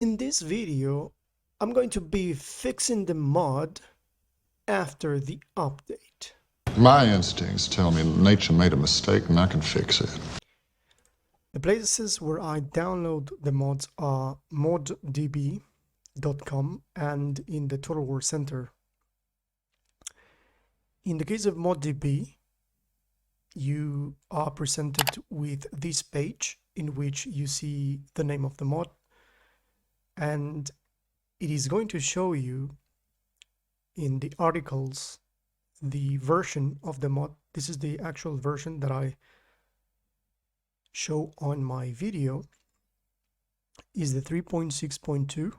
In this video, I'm going to be fixing the mod after the update. My instincts tell me nature made a mistake and I can fix it. The places where I download the mods are moddb.com and in the Total War Center. In the case of moddb, you are presented with this page in which you see the name of the mod, and it is going to show you in the articles the version of the mod. This is the actual version that I show on my video, is the 3.6.2.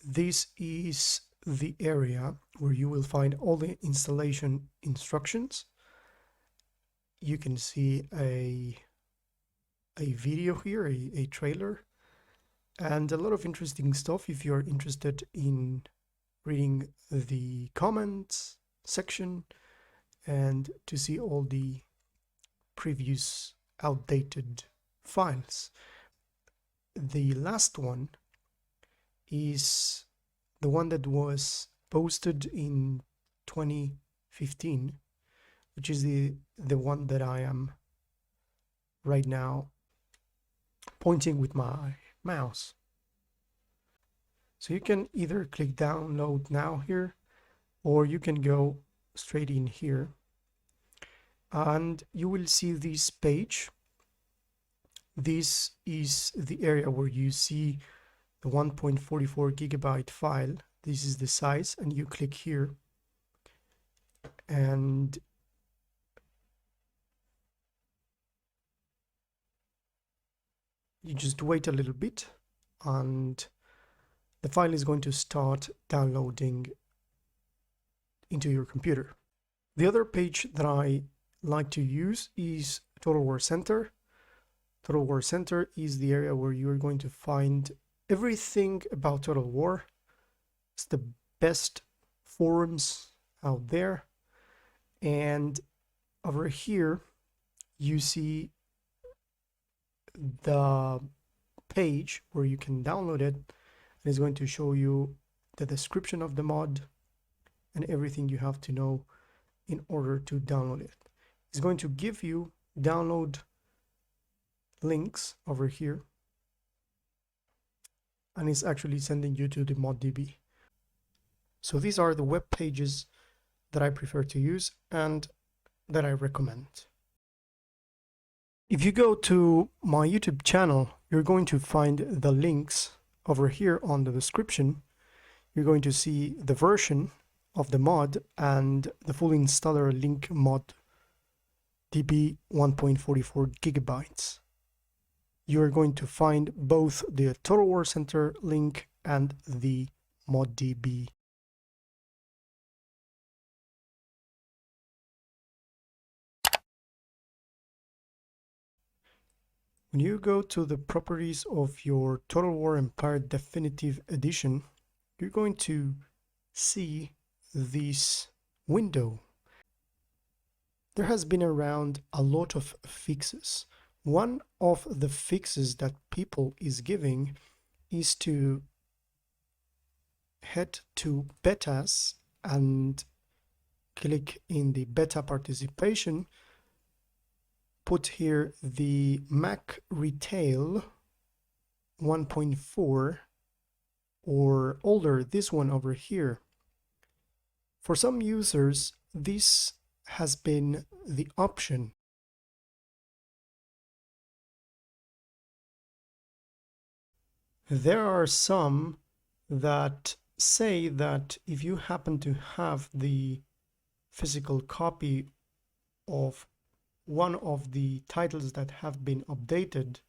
This is the area where you will find all the installation instructions. You can see a video here, a trailer, and a lot of interesting stuff if you're interested in reading the comments section and to see all the previous outdated files. The last one is the one that was posted in 2015, which is the one that I am right now pointing with my mouse. So you can either click download now here, or you can go straight in here and you will see this page. This is the area where you see the 1.44 gigabyte file. This is the size, and you click here and you just wait a little bit and the file is going to start downloading into your computer. The other page that I like to use is Total War Center. Total War Center is the area where you are going to find everything about Total War. It's the best forums out there. And over here, you see the page where you can download it. And it's going to show you the description of the mod and everything you have to know in order to download it. It's going to give you download links over here, and it's actually sending you to the moddb. So these are the web pages that I prefer to use and that I recommend. If you go to my YouTube channel, you're going to find the links over here on the description. You're going to see the version of the mod and the full installer link mod db 1.44 gigabytes. You are going to find both the Total War Center link and the moddb. When you go to the properties of your Total War Empire Definitive Edition, you're going to see this window. There has been around a lot of fixes. One of the fixes that people is giving is to head to betas and click in the beta participation. Put here the Mac Retail 1.4 or older, this one over here. For some users, this has been the option. There are some that say that if you happen to have the physical copy of one of the titles that have been updated,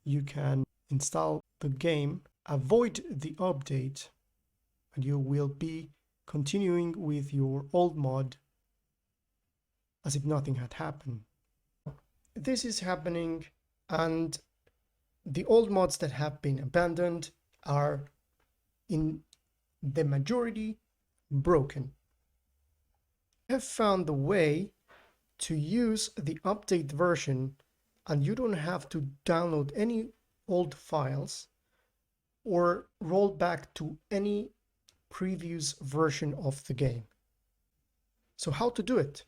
you can install the game, avoid the update, and you will be continuing with your old mod as if nothing had happened. This is happening, and the old mods that have been abandoned are in the majority broken. I have found the way to use the update version, and you don't have to download any old files. or roll back to any previous version of the game. So how to do it?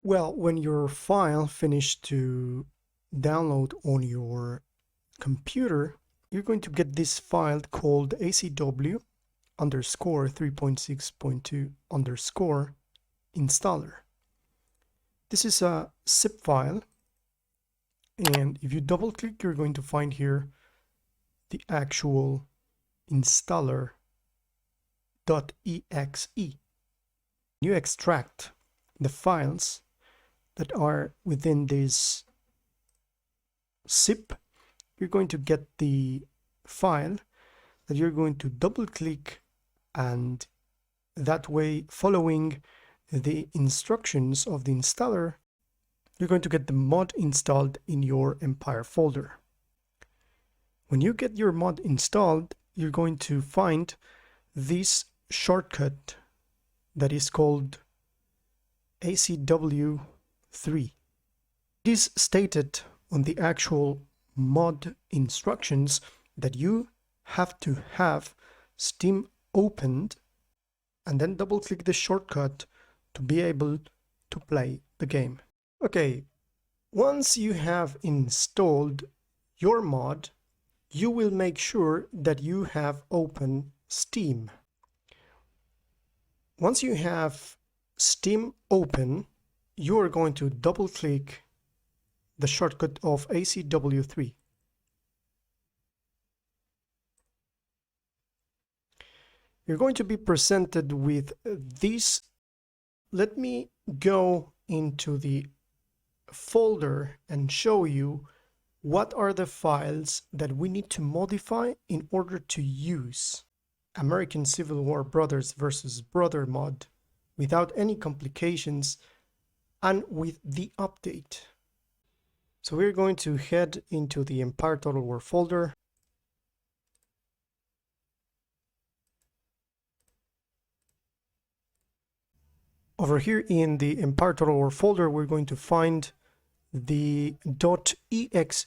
Well, when your file finished to download on your computer, you're going to get this file called acw underscore 3.6.2 underscore installer. This is a zip file, and if you double click, you're going to find here the actual installer.exe. You extract the files that are within this zip. You're going to get the file that you're going to double click, and that way, following the instructions of the installer, you're going to get the mod installed in your Empire folder. When you get your mod installed, you're going to find this shortcut that is called ACW3. It is stated on the actual mod instructions that you have to have Steam opened and then double click the shortcut to be able to play the game. Okay, once you have installed your mod, you will make sure that you have open Steam. Once you have Steam open, you are going to double click the shortcut of ACW3. You're going to be presented with this. Let me go into the folder and show you what are the files that we need to modify in order to use American Civil War Brothers versus Brother mod without any complications and with the update. So we're going to head into the Empire Total War folder. Over here in the Empire Total War folder, we're going to find the .exe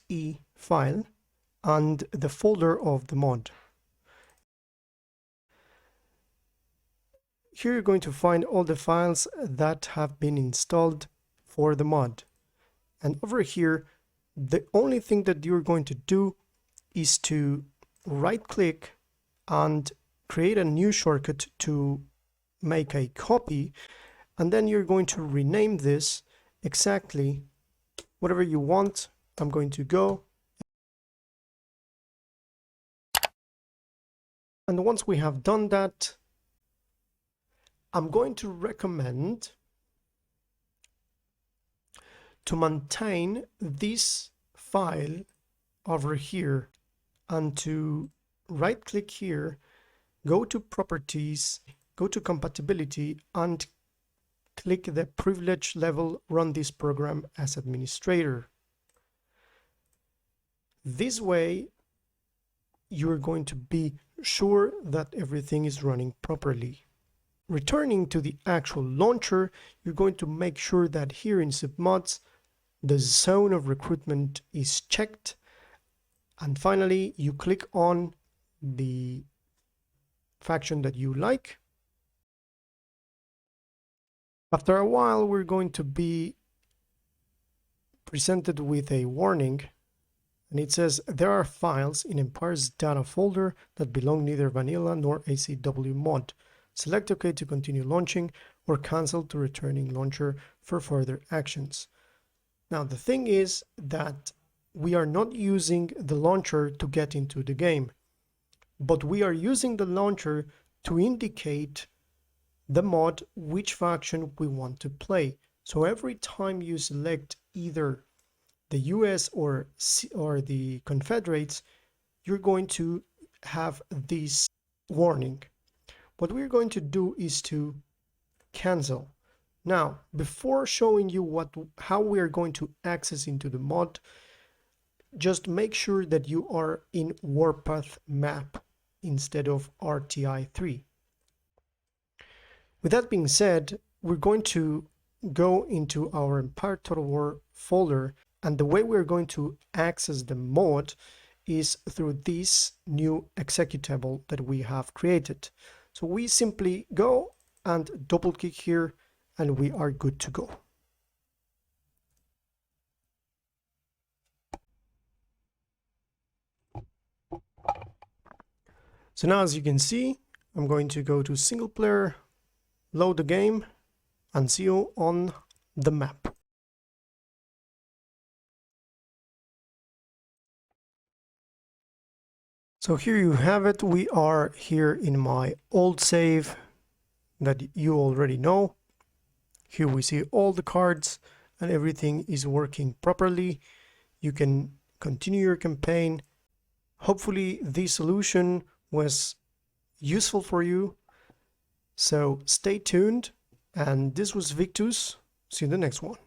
file and the folder of the mod. Here you're going to find all the files that have been installed for the mod. And over here, the only thing that you're going to do is to right click and create a new shortcut to make a copy, and then you're going to rename this exactly whatever you want. I'm going to go, and once we have done that, I'm going to recommend to maintain this file over here and to right click here, go to properties, go to compatibility, and click the privilege level, run this program as administrator. This way you're going to be sure that everything is running properly. Returning to the actual launcher, you're going to make sure that here in submods the zone of recruitment is checked, and finally you click on the faction that you like. After a while, we're going to be presented with a warning, and it says there are files in Empire's data folder that belong neither vanilla nor ACW mod. Select OK to continue launching or cancel to returning launcher for further actions. Now the thing is that we are not using the launcher to get into the game, but we are using the launcher to indicate the mod which faction we want to play. So every time you select either the US or the Confederates, you're going to have this warning. What we're going to do is to cancel. Now, before showing you how we are going to access into the mod, just make sure that you are in Warpath map instead of RTI3. With that being said, we're going to go into our Empire Total War folder, and the way we're going to access the mod is through this new executable that we have created. So we simply go and double click here and we are good to go. So now, as you can see, I'm going to go to single player, load the game, and see you on the map. So here you have it. We are here in my old save that you already know. Here we see all the cards and everything is working properly. You can continue your campaign. Hopefully this solution was useful for you. So stay tuned, and this was Victus. See you in the next one.